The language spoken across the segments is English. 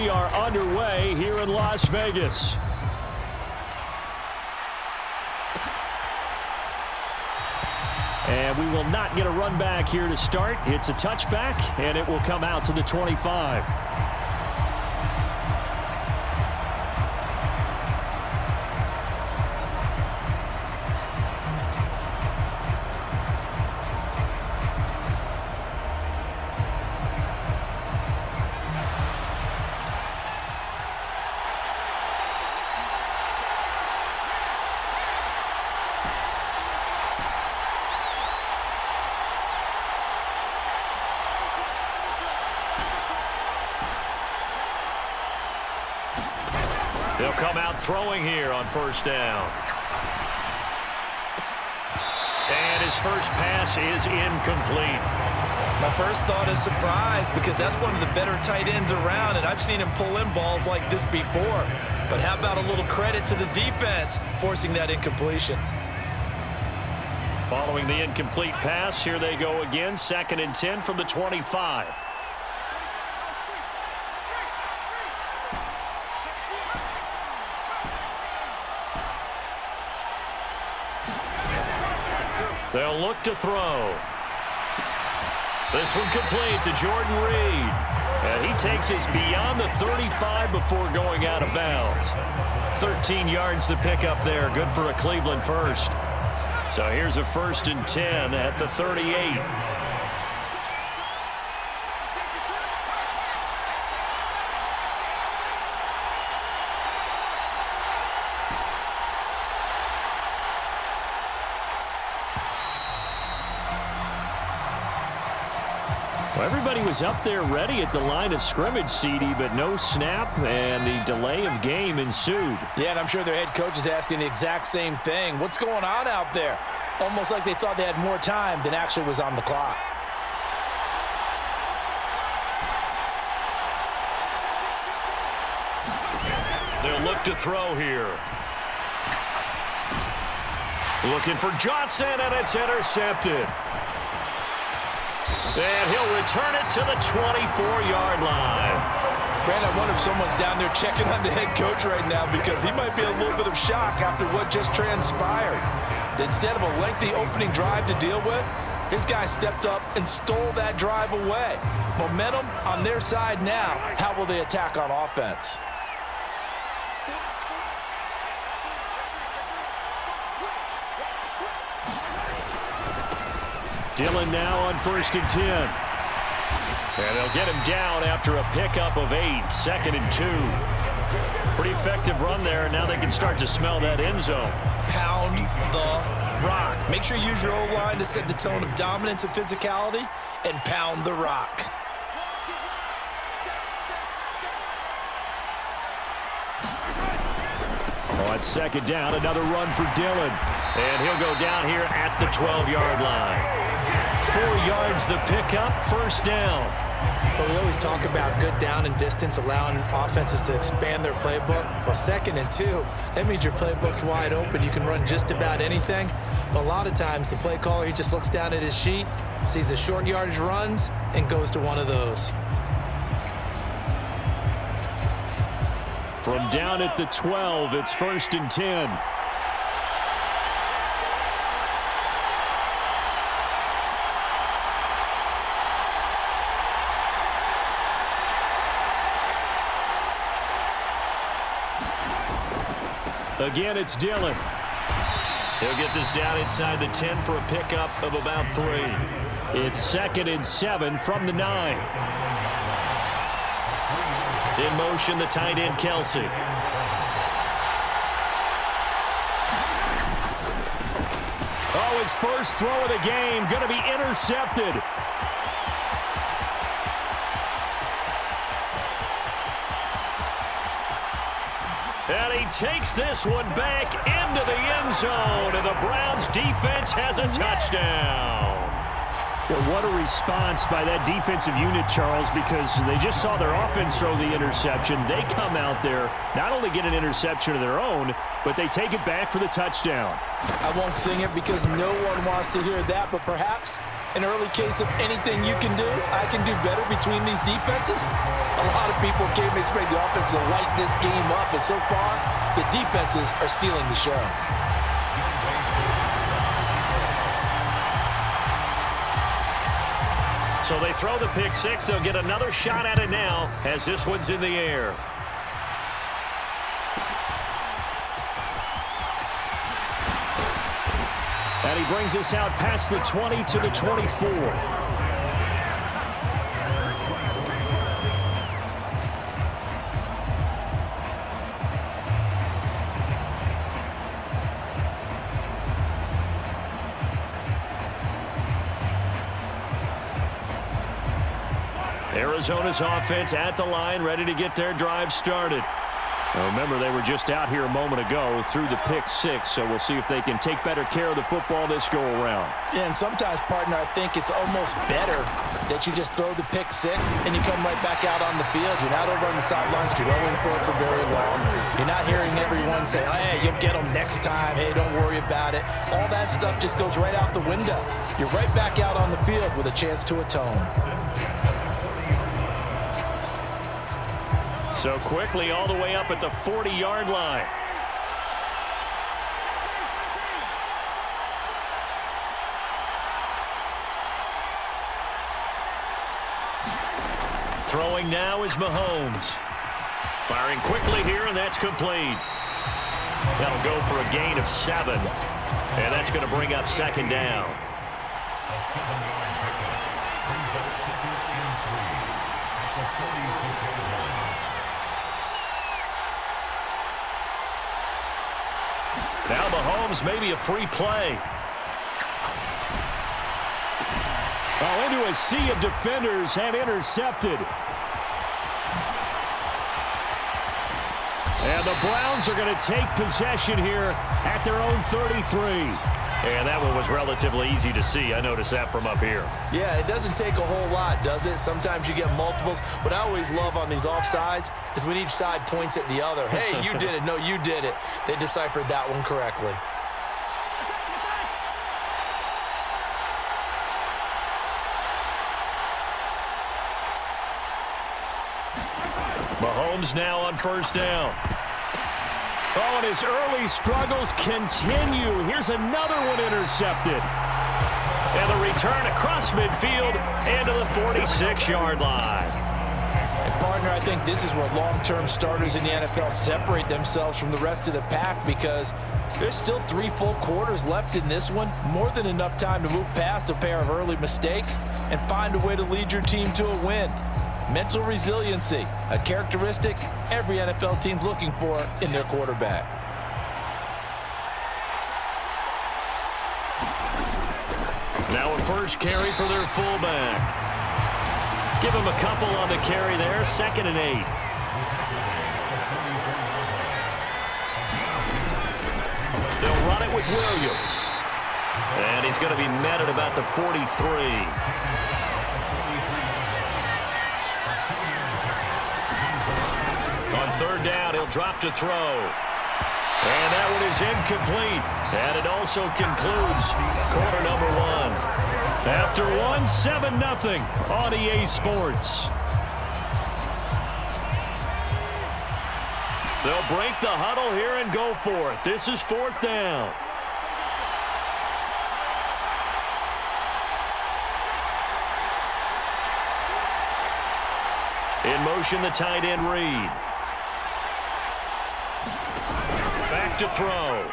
we are underway here in Las Vegas. And we will not get a run back here to start. It's a touchback, and it will come out to the 25. They'll come out throwing here on first down. And his first pass is incomplete. My first thought is surprise because that's one of the better tight ends around, and I've seen him pull in balls like this before. But how about a little credit to the defense forcing that incompletion? Following the incomplete pass, here they go again. 2nd and 10 from the 25. They'll look to throw. This one complete to Jordan Reed. And he takes us beyond the 35 before going out of bounds. 13 yards to pick up there. Good for a Cleveland first. So here's a 1st and 10 at the 38. Well, everybody was up there ready at the line of scrimmage, CD, but no snap, and the delay of game ensued. Yeah, and I'm sure their head coach is asking the exact same thing. What's going on out there? Almost like they thought they had more time than actually was on the clock. They'll look to throw here. Looking for Johnson, and it's intercepted. And he'll return it to the 24-yard line. Brandon, I wonder if someone's down there checking on the head coach right now because he might be a little bit of shock after what just transpired. Instead of a lengthy opening drive to deal with, his guy stepped up and stole that drive away. Momentum on their side now. How will they attack on offense? Dillon now on 1st and 10. And they'll get him down after a pickup of 8. 2nd and 2. Pretty effective run there, and now they can start to smell that end zone. Pound the rock. Make sure you use your O-line to set the tone of dominance and physicality, and pound the rock. On 2nd down, another run for Dillon. And he'll go down here at the 12-yard line. 4 yards the pickup, 1st down. But we always talk about good down and distance, allowing offenses to expand their playbook. Well, 2nd and 2, that means your playbook's wide open. You can run just about anything. But a lot of times, the play caller, he just looks down at his sheet, sees the short yardage runs, and goes to one of those. From down at the 12, it's 1st and 10. Again, it's Dillon. He'll get this down inside the 10 for a pickup of about 3. It's 2nd and 7 from the 9. In motion, the tight end, Kelsey. Oh, his first throw of the game going to be intercepted. And he takes this one back into the end zone, and the Browns defense has a touchdown. Well, what a response by that defensive unit, Charles, because they just saw their offense throw the interception. They come out there, not only get an interception of their own, but they take it back for the touchdown. I won't sing it because no one wants to hear that, but perhaps an early case of anything you can do, I can do better between these defenses? A lot of people came to expect the offense to light this game up, and so far, the defenses are stealing the show. So they throw the pick six. They'll get another shot at it now as this one's in the air. And he brings us out past the 20 to the 24. Arizona's offense at the line, ready to get their drive started. Now remember, they were just out here a moment ago through the pick six, so we'll see if they can take better care of the football this go-around. Yeah, and sometimes, partner, I think it's almost better that you just throw the pick six and you come right back out on the field. You're not over on the sidelines dwelling for it for very long. You're not hearing everyone say, hey, you'll get them next time. Hey, don't worry about it. All that stuff just goes right out the window. You're right back out on the field with a chance to atone. So quickly all the way up at the 40-yard line. Throwing now is Mahomes. Firing quickly here, and that's complete. That'll go for a gain of 7. And that's going to bring up second down. Now Mahomes, maybe a free play. Oh, into a sea of defenders and intercepted. And the Browns are going to take possession here at their own 33. And that one was relatively easy to see. I noticed that from up here. Yeah, it doesn't take a whole lot, does it? Sometimes you get multiples. What I always love on these offsides is when each side points at the other. Hey, you did it. No, you did it. They deciphered that one correctly. Mahomes now on first down. Oh, and his early struggles continue. Here's another one intercepted. And the return across midfield and to the 46-yard line. And partner, I think this is where long-term starters in the NFL separate themselves from the rest of the pack, because there's still 3 full quarters left in this one. More than enough time to move past a pair of early mistakes and find a way to lead your team to a win. Mental resiliency, a characteristic every NFL team's looking for in their quarterback. Now a first carry for their fullback. Give him a couple on the carry there, 2nd and 8. They'll run it with Williams. And he's going to be met at about the 43. On third down, he'll drop to throw. And that one is incomplete. And it also concludes quarter number 1. After one, 7-0 on EA Sports. They'll break the huddle here and go for it. This is 4th down. In motion, the tight end Reed. Back to throw.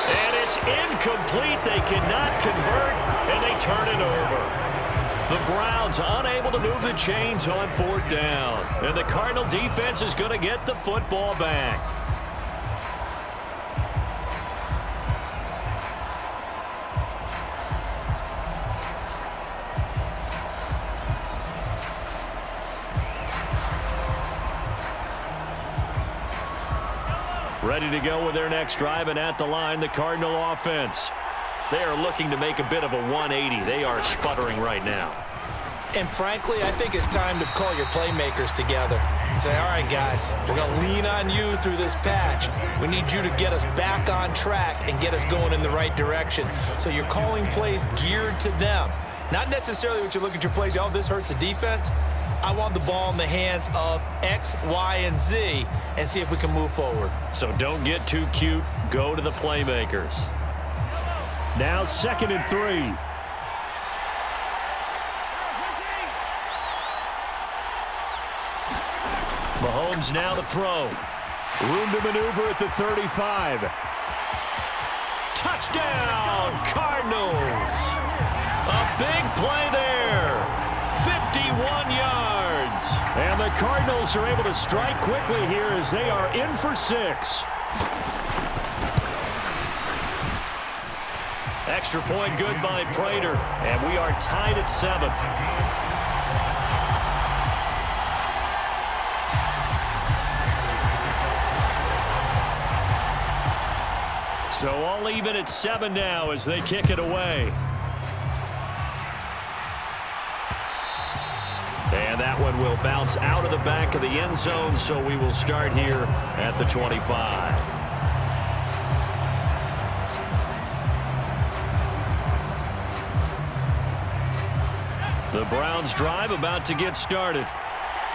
And it's incomplete. They cannot convert, and they turn it over. The Browns unable to move the chains on 4th down. And the Cardinal defense is going to get the football back. Ready to go with their next drive, and at the line, the Cardinal offense. They are looking to make a bit of a 180. They are sputtering right now. And frankly, I think it's time to call your playmakers together. and say, all right, guys, we're going to lean on you through this patch. We need you to get us back on track and get us going in the right direction. So you're calling plays geared to them. Not necessarily what you look at your plays, oh, this hurts the defense. I want the ball in the hands of X, Y, and Z and see if we can move forward. So don't get too cute. Go to the playmakers. Now 2nd and 3. Mahomes now to throw. Room to maneuver at the 35. Touchdown, Cardinals. A big play there. 51 yards. And the Cardinals are able to strike quickly here as they are in for 6. Extra point good by Prater. And we are tied at 7. So all even at 7 now as they kick it away. And that one will bounce out of the back of the end zone, so we will start here at the 25. The Browns drive about to get started.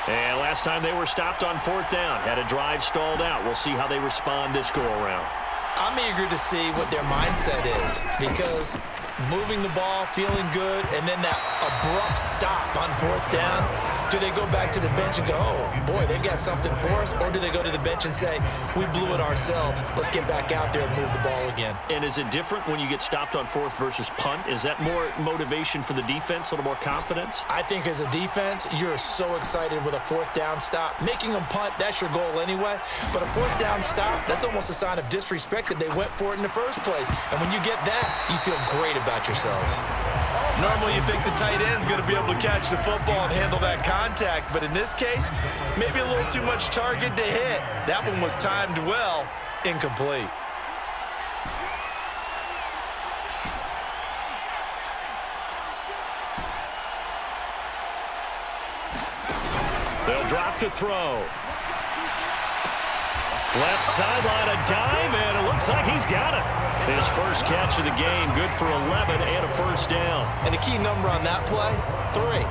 And last time they were stopped on 4th down, had a drive stalled out. We'll see how they respond this go-around. I'm eager to see what their mindset is, because moving the ball, feeling good, and then that abrupt stop on 4th down, do they go back to the bench and go, oh, boy, they've got something for us? Or do they go to the bench and say, we blew it ourselves, let's get back out there and move the ball again? And is it different when you get stopped on 4th versus punt? Is that more motivation for the defense, a little more confidence? I think as a defense, you're so excited with a 4th down stop. Making them punt, that's your goal anyway. But a 4th down stop, that's almost a sign of disrespect that they went for it in the first place. And when you get that, you feel great about yourselves. Normally you think the tight end's going to be able to catch the football and handle that contact, but in this case, maybe a little too much target to hit. That one was timed well, incomplete. They'll drop to throw. Left sideline, a dive, and it looks like he's got it. His first catch of the game, good for 11 and a first down. And the key number on that play, 3.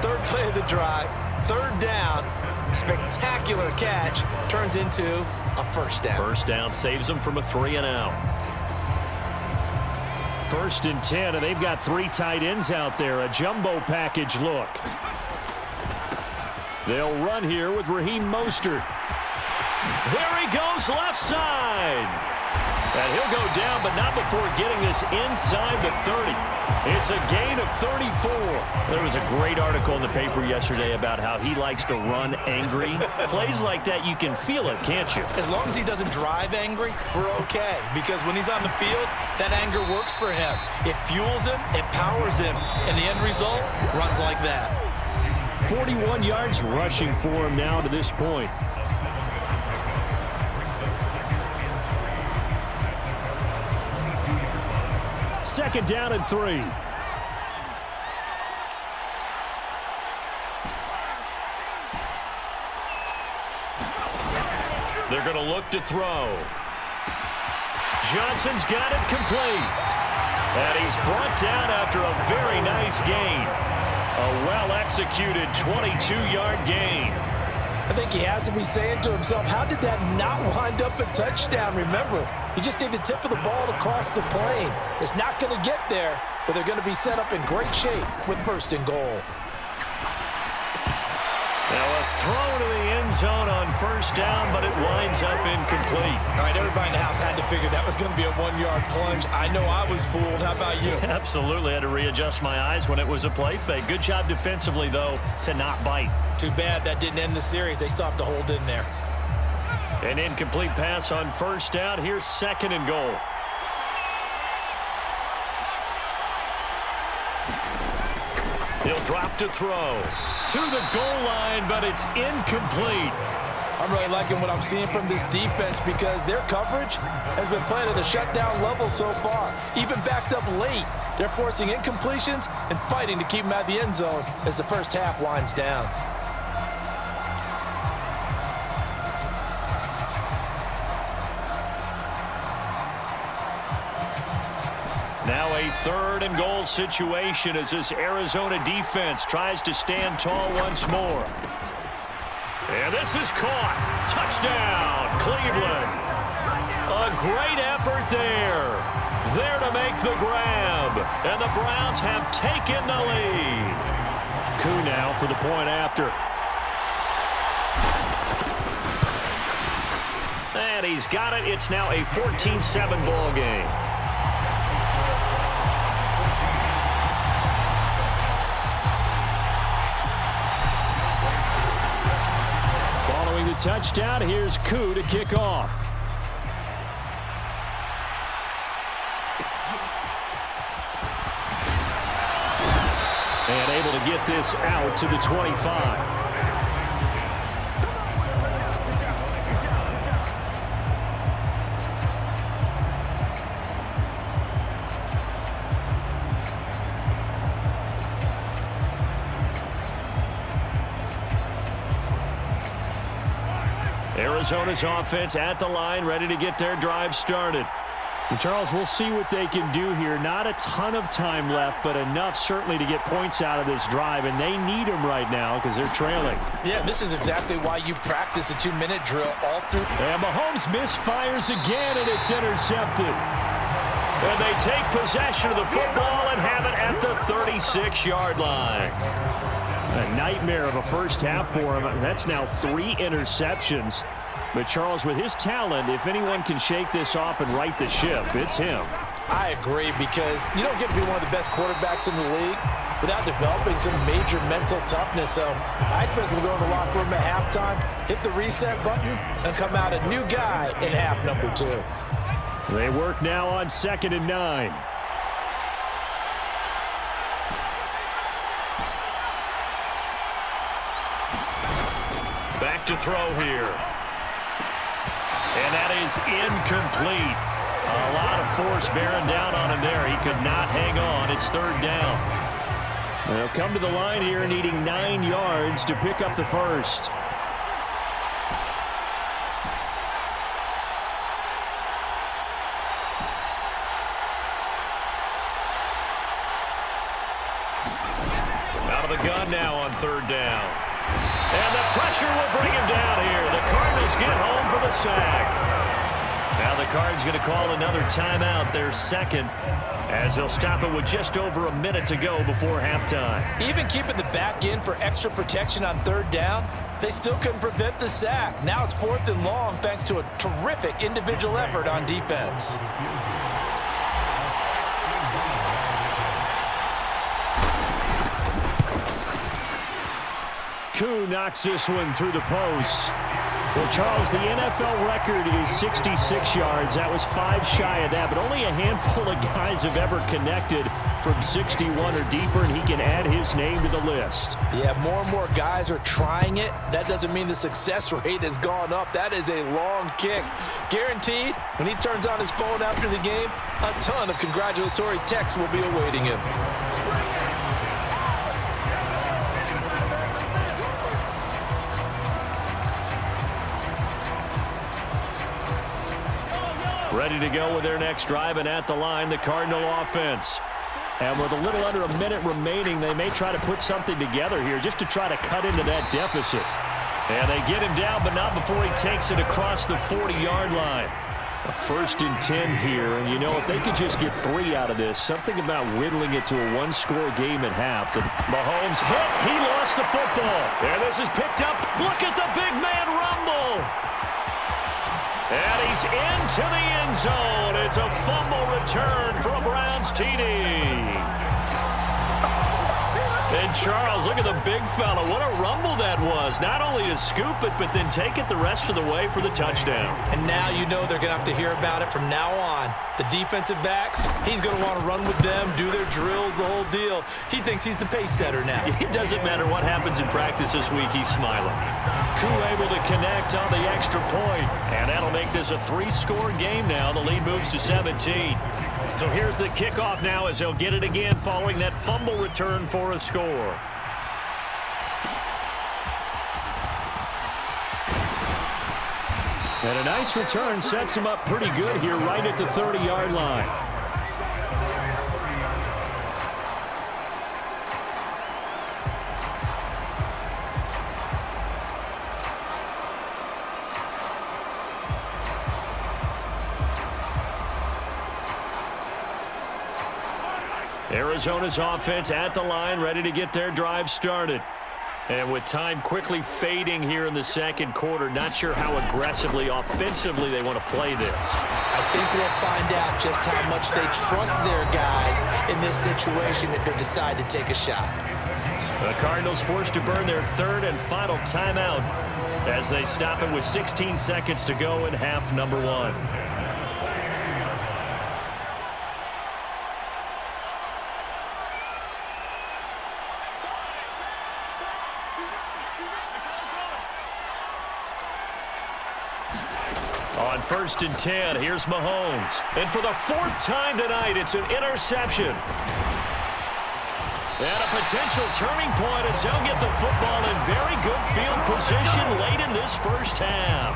3rd play of the drive, 3rd down, spectacular catch, turns into a first down. First down saves them from a 3 and out. 1st and 10, and they've got 3 tight ends out there. A jumbo package look. They'll run here with Raheem Mostert. There he goes, left side. And he'll go down, but not before getting this inside the 30. It's a gain of 34. There was a great article in the paper yesterday about how he likes to run angry. Plays like that, you can feel it, can't you? As long as he doesn't drive angry, we're okay. Because when he's on the field, that anger works for him. It fuels him, it powers him, and the end result runs like that. 41 yards rushing for him now to this point. Second down and 3. They're going to look to throw. Johnson's got it complete. And he's brought down after a very nice gain. A well-executed 22-yard gain. I think he has to be saying to himself, how did that not wind up a touchdown? Remember, you just need the tip of the ball to cross the plane. It's not going to get there, but they're going to be set up in great shape with 1st and goal. Now a throw to the end zone on 1st down, but it winds up incomplete. All right, everybody in the house had to figure that was going to be a 1-yard plunge. I know I was fooled. How about you? Absolutely. Had to readjust my eyes when it was a play fake. Good job defensively, though, to not bite. Too bad that didn't end the series. They stopped the hold in there. An incomplete pass on 1st down. Here's 2nd and goal. He'll drop to throw. To the goal line, but it's incomplete. I'm really liking what I'm seeing from this defense because their coverage has been playing at a shutdown level so far. Even backed up late, they're forcing incompletions and fighting to keep them out of the end zone as the first half winds down. third and goal situation as this Arizona defense tries to stand tall once more. And this is caught. Touchdown, Cleveland. A great effort there. There to make the grab. And the Browns have taken the lead. Koo now for the point after. And he's got it. It's now a 14-7 ball game. Following the touchdown, here's Koo to kick off. And able to get this out to the 25. Arizona's offense at the line, ready to get their drive started. And Charles, we'll see what they can do here. Not a ton of time left, but enough certainly to get points out of this drive, and they need them right now because they're trailing. Yeah, this is exactly why you practice a 2-minute drill all through. And Mahomes misfires again, and it's intercepted. And they take possession of the football and have it at the 36-yard line. A nightmare of a first half for him. That's now 3 interceptions. But Charles, with his talent, if anyone can shake this off and right the ship, it's him. I agree, because you don't get to be one of the best quarterbacks in the league without developing some major mental toughness. So I expect we'll go in the locker room at halftime, hit the reset button, and come out a new guy in half number 2. They work now on 2nd and 9. Back to throw here. And that is incomplete. A lot of force bearing down on him there. He could not hang on. It's 3rd down. They'll come to the line here needing 9 yards to pick up the first. Out of the gun now on 3rd down. And the pressure will bring him down here. The Cardinals get home for the sack. Now the Cards going to call another timeout, their 2nd, as they'll stop it with just over a minute to go before halftime. Even keeping the back in for extra protection on 3rd down, they still couldn't prevent the sack. Now it's 4th and long thanks to a terrific individual effort on defense. Koo knocks this one through the post. Well, Charles, the NFL record is 66 yards. That was 5 shy of that, but only a handful of guys have ever connected from 61 or deeper, and he can add his name to the list. Yeah, more and more guys are trying it. That doesn't mean the success rate has gone up. That is a long kick. Guaranteed, when he turns on his phone after the game, a ton of congratulatory texts will be awaiting him. Ready to go with their next drive, and at the line, the Cardinal offense. And with a little under a minute remaining, they may try to put something together here just to try to cut into that deficit. And they get him down, but not before he takes it across the 40-yard line. A 1st and 10 here, and you know, if they could just get 3 out of this, something about whittling it to a 1-score game at half. Mahomes hit. He lost the football. And this is picked up. Look at the big man rumble. And he's into the end zone. It's a fumble return for a Browns TD. And Charles, look at the big fella. What a rumble that was. Not only to scoop it, but then take it the rest of the way for the touchdown. And now you know they're going to have to hear about it from now on. The defensive backs, he's going to want to run with them, do their drills, the whole deal. He thinks he's the pace setter now. It doesn't matter what happens in practice this week. He's smiling. Koo able to connect on the extra point. And that'll make this a 3-score game now. The lead moves to 17. So here's the kickoff now as they'll get it again following that fumble return for a score. And a nice return sets him up pretty good here right at the 30-yard line. Arizona's offense at the line, ready to get their drive started. And with time quickly fading here in the second quarter, not sure how aggressively, offensively they want to play this. I think we'll find out just how much they trust their guys in this situation if they decide to take a shot. The Cardinals forced to burn their third and final timeout as they stop it with 16 seconds to go in half number one. On 1st and 10, here's Mahomes. And for the fourth time tonight, it's an interception. And a potential turning point as they'll get the football in very good field position late in this first half.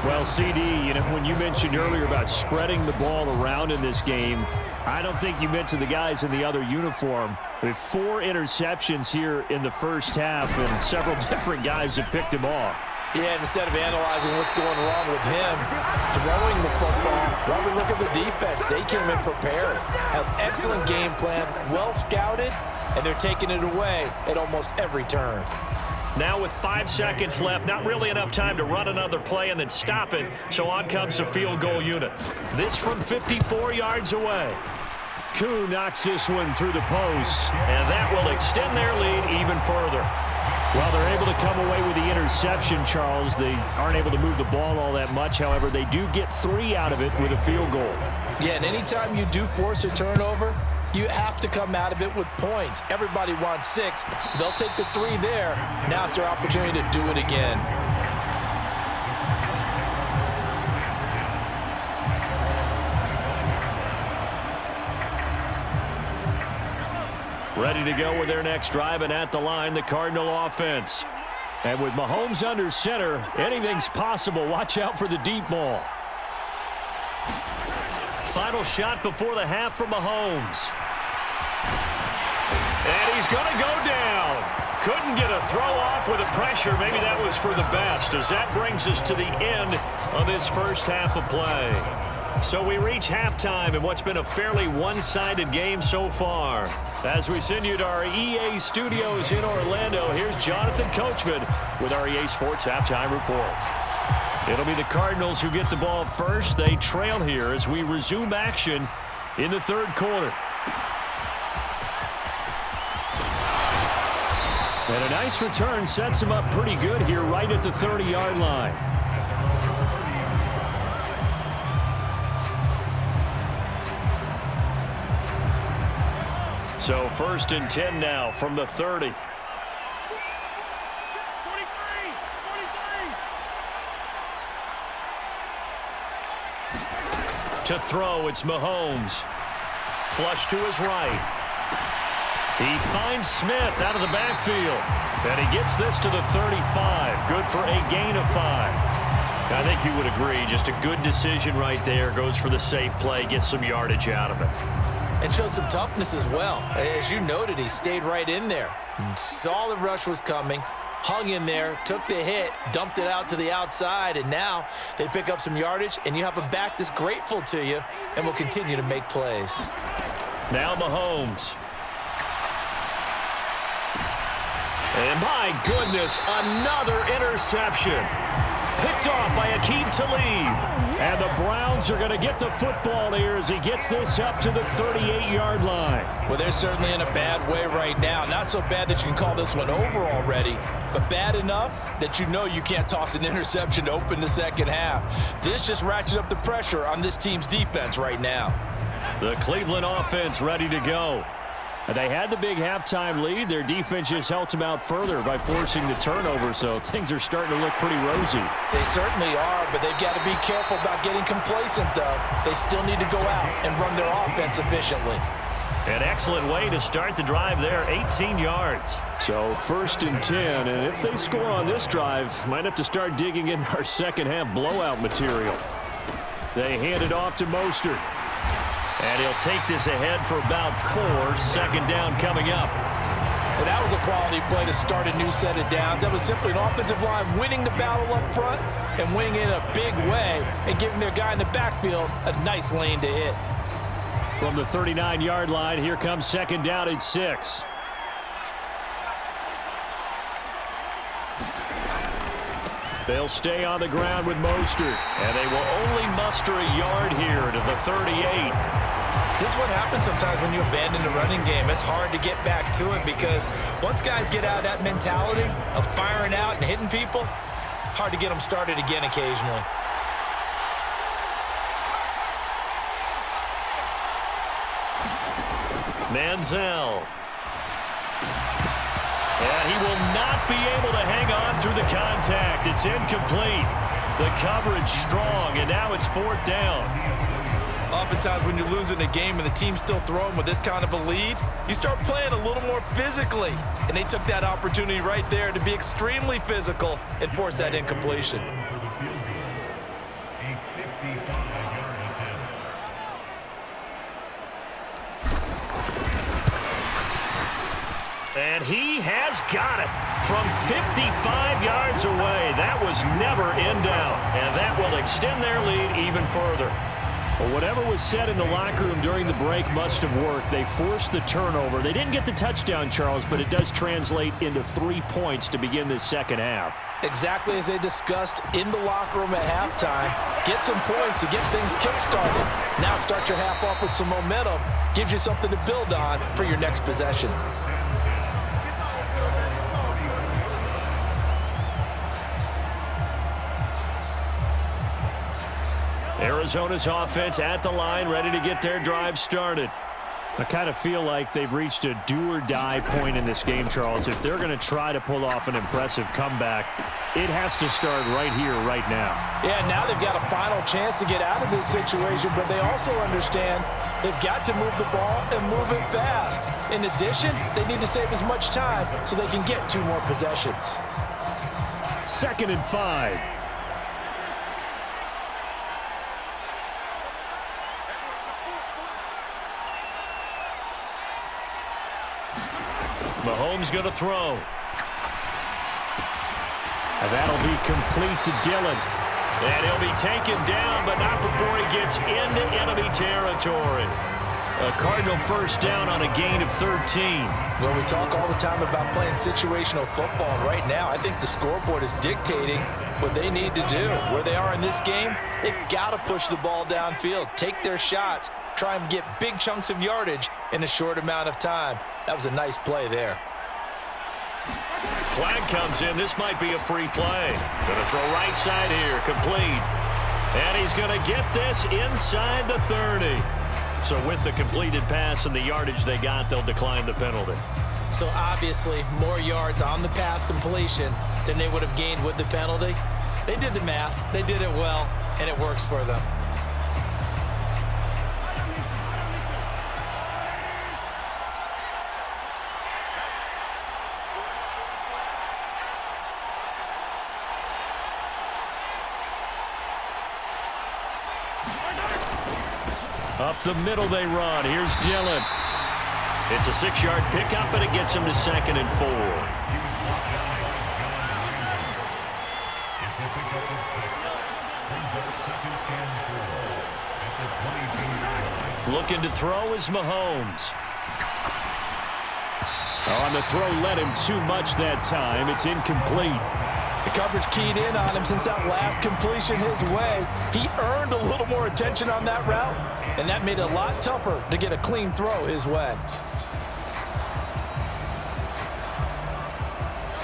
Well, CD, when you mentioned earlier about spreading the ball around in this game, I don't think you mentioned the guys in the other uniform. We have 4 interceptions here in the first half, and several different guys have picked him off. Yeah, instead of analyzing what's going wrong with him, throwing the football, well, we look at the defense. They came in prepared, have excellent game plan, well scouted, and they're taking it away at almost every turn. Now with 5 seconds left, not really enough time to run another play and then stop it, so on comes the field goal unit. This from 54 yards away. Koo knocks this one through the post. And that will extend their lead even further. Well, they're able to come away with the interception, Charles. They aren't able to move the ball all that much. However, they do get 3 out of it with a field goal. Yeah, and anytime you do force a turnover, you have to come out of it with points. Everybody wants 6. They'll take the 3 there. Now it's their opportunity to do it again. Ready to go with their next drive, and at the line, the Cardinal offense. And with Mahomes under center, anything's possible. Watch out for the deep ball. Final shot before the half for Mahomes. And he's going to go down. Couldn't get a throw off with the pressure. Maybe that was for the best, as that brings us to the end of this first half of play. So we reach halftime in what's been a fairly one-sided game so far. As we send you to our EA studios in Orlando, here's Jonathan Coachman with our EA Sports Halftime Report. It'll be the Cardinals who get the ball first. They trail here as we resume action in the third quarter. And a nice return sets them up pretty good here right at the 30-yard line. So 1st and 10 now from the 30. To throw, it's Mahomes. Flush to his right. He finds Smith out of the backfield. And he gets this to the 35. Good for a gain of 5. I think you would agree, just a good decision right there. Goes for the safe play, gets some yardage out of it. And showed some toughness as well. As you noted, he stayed right in there. Saw the rush was coming, hung in there, took the hit, dumped it out to the outside, and now they pick up some yardage, and you have a back that's grateful to you and will continue to make plays. Now Mahomes. And my goodness, another interception. Picked off by Aqib Talib. And the Browns are going to get the football here as he gets this up to the 38-yard line. Well, they're certainly in a bad way right now. Not so bad that you can call this one over already, but bad enough that you know you can't toss an interception to open the second half. This just ratchets up the pressure on this team's defense right now. The Cleveland offense ready to go. They had the big halftime lead. Their defense just helped them out further by forcing the turnover, so things are starting to look pretty rosy. They certainly are, but they've got to be careful about getting complacent, though. They still need to go out and run their offense efficiently. An excellent way to start the drive there, 18 yards. So 1st and 10, and if they score on this drive, might have to start digging in our second half blowout material. They hand it off to Mostert. And he'll take this ahead for about 4. Second down coming up. And that was a quality play to start a new set of downs. That was simply an offensive line winning the battle up front and winning in a big way and giving their guy in the backfield a nice lane to hit. From the 39-yard line, here comes second down and 6. They'll stay on the ground with Mostert, and they will only muster a yard here to the 38. This is what happens sometimes when you abandon the running game. It's hard to get back to it because once guys get out of that mentality of firing out and hitting people, hard to get them started again occasionally. Manziel. And he will not be able to hang on through the contact. It's incomplete. The coverage strong, and now it's 4th down. Oftentimes when you're losing a game and the team's still throwing with this kind of a lead, you start playing a little more physically. And they took that opportunity right there to be extremely physical and force that incompletion. And he has got it from 55 yards away. That was never in doubt, and that will extend their lead even further. Well, whatever was said in the locker room during the break must have worked. They forced the turnover. They didn't get the touchdown, Charles, but it does translate into 3 points to begin this second half. Exactly as they discussed in the locker room at halftime. Get some points to get things kick-started. Now start your half off with some momentum. Gives you something to build on for your next possession. Arizona's offense at the line, ready to get their drive started. I kind of feel like they've reached a do-or-die point in this game, Charles. If they're going to try to pull off an impressive comeback, it has to start right here, right now. Yeah, now they've got a final chance to get out of this situation, but they also understand they've got to move the ball and move it fast. In addition, they need to save as much time so they can get 2 more possessions. 2nd and 5. Mahomes going to throw. And that'll be complete to Dillon. And he'll be taken down, but not before he gets into enemy territory. A Cardinal first down on a gain of 13. Well, we talk all the time about playing situational football. And right now, I think the scoreboard is dictating what they need to do. Where they are in this game, they've got to push the ball downfield, take their shots, try and get big chunks of yardage in a short amount of time. That was a nice play there. Flag comes in. This might be a free play. Going to throw right side here. Complete. And he's going to get this inside the 30. So with the completed pass and the yardage they got, they'll decline the penalty. So obviously more yards on the pass completion than they would have gained with the penalty. They did the math. They did it well, and it works for them. Up the middle they run. Here's Dillon. It's a 6-yard pickup, and it gets him to 2nd and 4. Looking to throw is Mahomes. On the throw, led him too much that time. It's incomplete. The coverage keyed in on him since that last completion his way. He earned a little more attention on that route, and that made it a lot tougher to get a clean throw his way.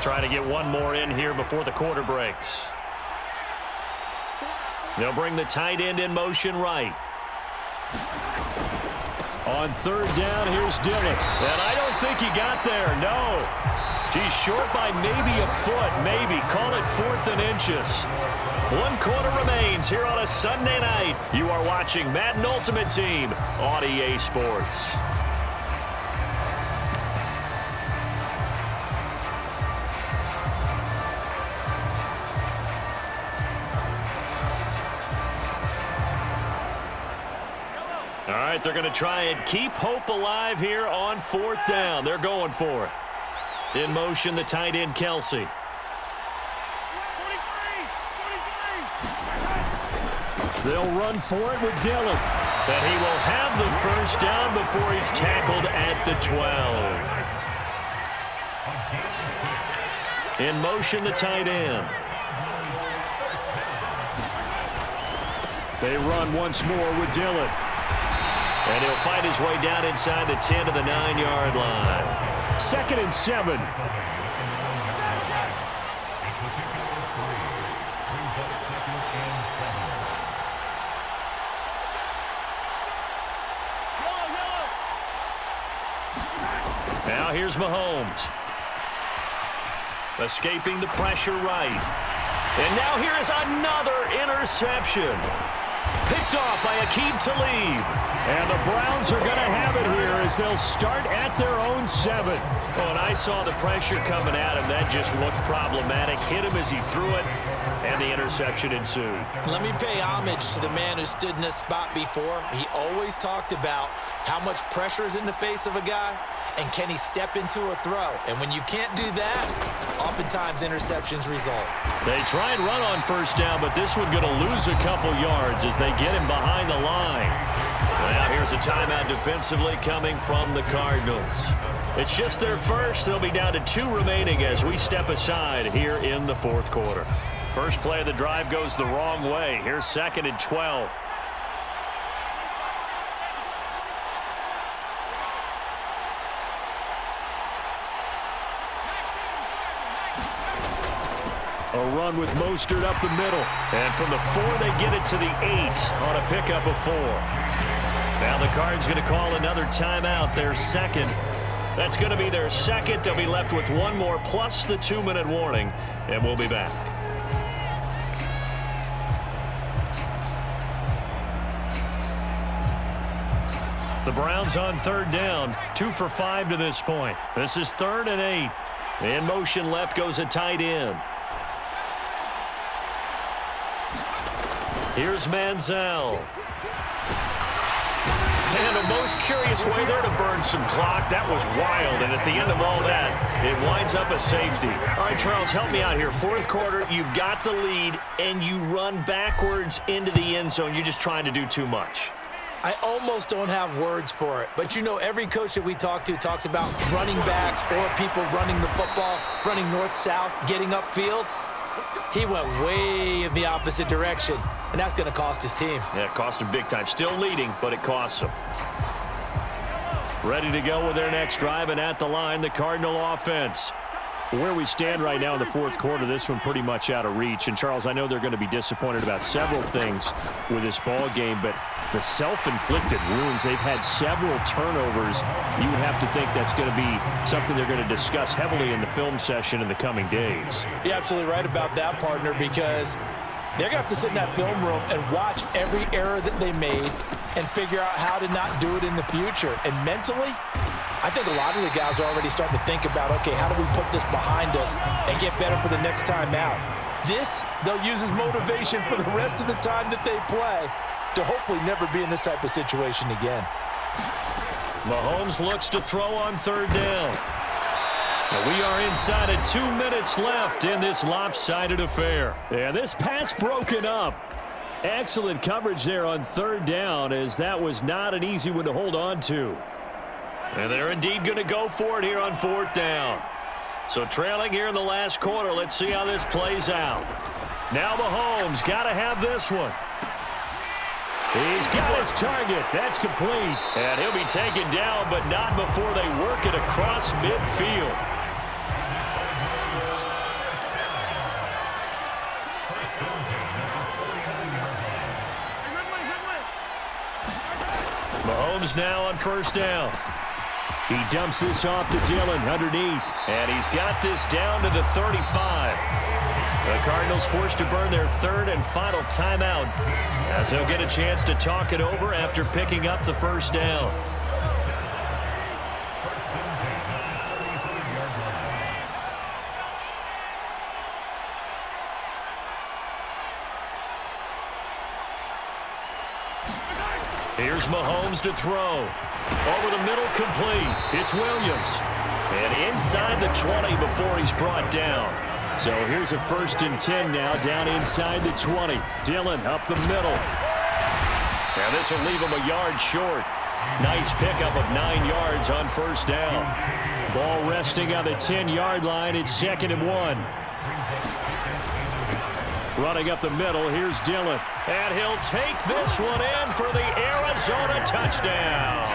Trying to get one more in here before the quarter breaks. They'll bring the tight end in motion right. On 3rd down, here's Dillon. And I don't think he got there, no. He's short by maybe a foot, maybe. Call it 4th and inches. 1 quarter remains here on a Sunday night. You are watching Madden Ultimate Team on EA Sports. All right, they're going to try and keep hope alive here on 4th down. They're going for it. In motion, the tight end, Kelsey. They'll run for it with Dillon. But he will have the first down before he's tackled at the 12. In motion, the tight end. They run once more with Dillon. And he'll find his way down inside the 10 to the 9-yard line. 2nd and 7. Now here's Mahomes. Escaping the pressure right. And now here is another interception. Picked off by Aqib Talib. And the Browns are going to have it here as they'll start at their own 7. Oh, and I saw the pressure coming at him. That just looked problematic. Hit him as he threw it, and the interception ensued. Let me pay homage to the man who stood in this spot before. He always talked about how much pressure is in the face of a guy, and can he step into a throw? And when you can't do that, oftentimes interceptions result. They try and run on first down, but this one going to lose a couple yards as they get him behind the line. Now here's a timeout defensively coming from the Cardinals. It's just their first. They'll be down to 2 remaining as we step aside here in the 4th quarter. First play of the drive goes the wrong way. Here's 2nd and 12. A run with Mostert up the middle. And from the 4, they get it to the 8 on a pickup of 4. Now the Cards going to call another timeout, their 2nd. That's going to be their 2nd. They'll be left with 1 more plus the 2-minute warning, and we'll be back. The Browns on 3rd down, 2 for 5 to this point. This is 3rd and 8. In motion left goes a tight end. Here's Manziel. And a most curious way there to burn some clock. That was wild, and at the end of all that, it winds up a safety. All right, Charles, help me out here. 4th quarter, you've got the lead, and you run backwards into the end zone. You're just trying to do too much. I almost don't have words for it, but you know every coach that we talk to talks about running backs or people running the football, running north-south, getting upfield. He went way in the opposite direction, and that's going to cost his team. Yeah, it cost him big time. Still leading, but it costs him. Ready to go with their next drive, and at the line, the Cardinal offense. Where we stand right now in the 4th quarter, this one pretty much out of reach. And, Charles, I know they're going to be disappointed about several things with this ball game, but the self-inflicted wounds, they've had several turnovers. You would have to think that's going to be something they're going to discuss heavily in the film session in the coming days. You're absolutely right about that, partner, because they're going to have to sit in that film room and watch every error that they made and figure out how to not do it in the future. And mentally, I think a lot of the guys are already starting to think about, okay, how do we put this behind us and get better for the next time out? This, they'll use as motivation for the rest of the time that they play to hopefully never be in this type of situation again. Mahomes looks to throw on 3rd down. We are inside of 2 minutes left in this lopsided affair. Yeah, this pass broken up. Excellent coverage there on 3rd down, as that was not an easy one to hold on to. And they're indeed going to go for it here on 4th down. So trailing here in the last quarter, let's see how this plays out. Now Mahomes got to have this one. He's got his target. That's complete. And he'll be taken down, but not before they work it across midfield. Mahomes now on 1st down. He dumps this off to Dillon underneath. And he's got this down to the 35. The Cardinals forced to burn their 3rd and final timeout as they'll get a chance to talk it over after picking up the 1st down. Here's Mahomes to throw. Over the middle, complete. It's Williams. And inside the 20 before he's brought down. So here's a 1st and 10 now, down inside the 20. Dillon up the middle. And this will leave him a yard short. Nice pickup of 9 yards on first down. Ball resting on the 10-yard line. It's 2nd and 1. Running up the middle, here's Dillon. And he'll take this one in for the Arizona touchdown.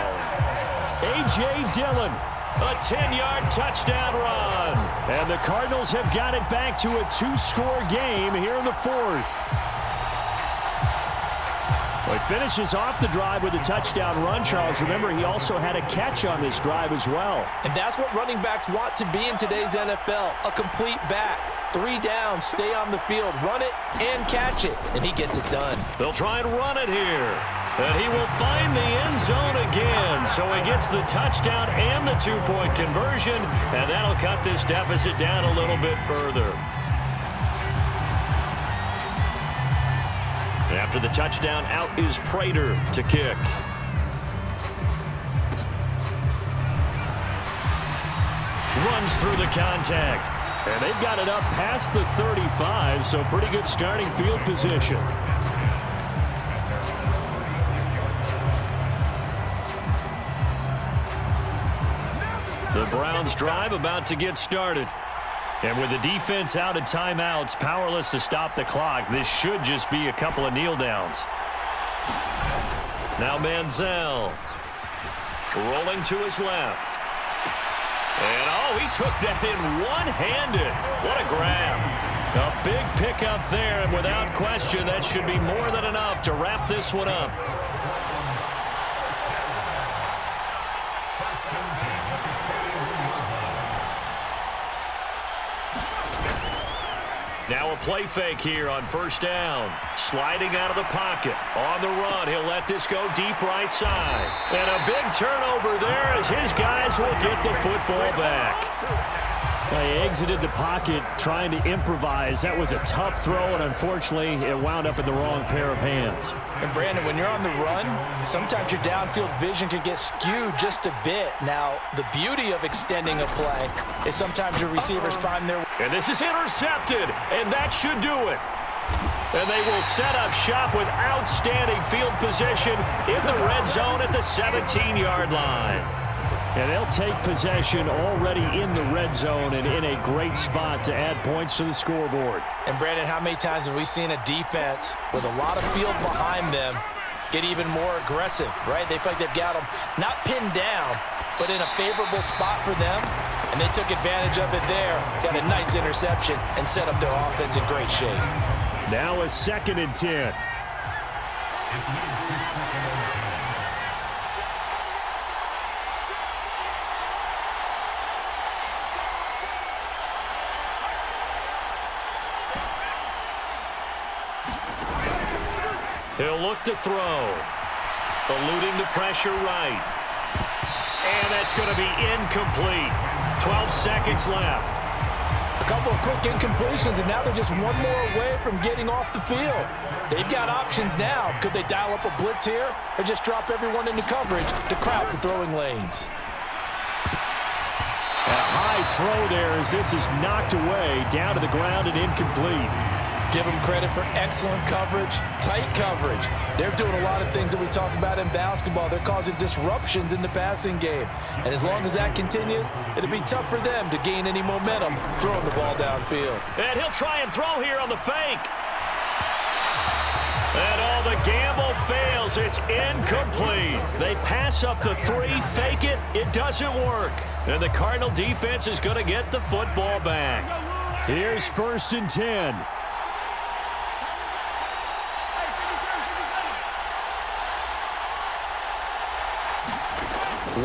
A.J. Dillon. A 10-yard touchdown run. And the Cardinals have got it back to a 2-score game here in the 4th. Well, he finishes off the drive with a touchdown run, Charles. Remember, he also had a catch on this drive as well. And that's what running backs want to be in today's NFL, a complete back. 3 downs, stay on the field, run it, and catch it. And he gets it done. They'll try and run it here. And he will find the end zone again. So he gets the touchdown and the 2-point conversion. And that'll cut this deficit down a little bit further. After the touchdown, out is Prater to kick. Runs through the contact. And they've got it up past the 35, so pretty good starting field position. The Browns drive about to get started. And with the defense out of timeouts, powerless to stop the clock, this should just be a couple of kneel downs. Now Manziel rolling to his left. And, oh, he took that in one-handed. What a grab. A big pickup there, and without question, that should be more than enough to wrap this one up. Now a play fake here on first down. Sliding out of the pocket. On the run, he'll let this go deep right side. And a big turnover there as his guys will get the football back. Well, he exited the pocket trying to improvise. That was a tough throw, and unfortunately, it wound up in the wrong pair of hands. And Brandon, when you're on the run, sometimes your downfield vision can get skewed just a bit. Now, the beauty of extending a play is sometimes your receivers find their way. And this is intercepted, and that should do it. And they will set up shop with outstanding field position in the red zone at the 17-yard line. And they'll take possession already in the red zone and in a great spot to add points to the scoreboard. And Brandon, how many times have we seen a defense with a lot of field behind them get even more aggressive, right? They feel like they've got them not pinned down, but in a favorable spot for them. And they took advantage of it there, got a nice interception, and set up their offense in great shape. Now a 2nd and 10. He'll look to throw. Eluding the pressure right. And that's going to be incomplete. 12 seconds left. A couple of quick incompletions, and now they're just one more away from getting off the field. They've got options now. Could they dial up a blitz here or just drop everyone into coverage to crowd the throwing lanes? A high throw there as this is knocked away, down to the ground and incomplete. Give them credit for excellent coverage, tight coverage. They're doing a lot of things that we talk about in basketball. They're causing disruptions in the passing game. And as long as that continues, it'll be tough for them to gain any momentum throwing the ball downfield. And he'll try and throw here on the fake. And all the gamble fails. It's incomplete. They pass up the 3, fake it. It doesn't work. And the Cardinal defense is going to get the football back. Here's 1st and 10.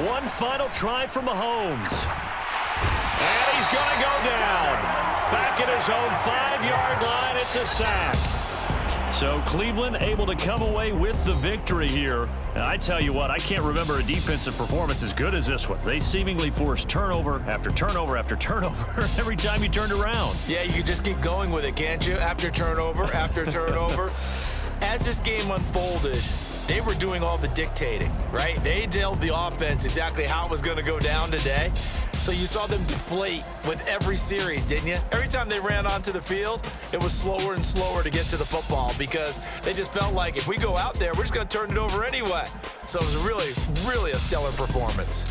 One final try for Mahomes. And he's going to go down. Back at his own 5-yard line, it's a sack. So Cleveland able to come away with the victory here. And I tell you what, I can't remember a defensive performance as good as this one. They seemingly forced turnover after turnover after turnover every time you turned around. Yeah, you can just keep going with it, can't you? After turnover, after turnover. As this game unfolded, they were doing all the dictating, right? They told the offense exactly how it was going to go down today. So you saw them deflate with every series, didn't you? Every time they ran onto the field, it was slower and slower to get to the football because they just felt like if we go out there, we're just going to turn it over anyway. So it was really, really a stellar performance.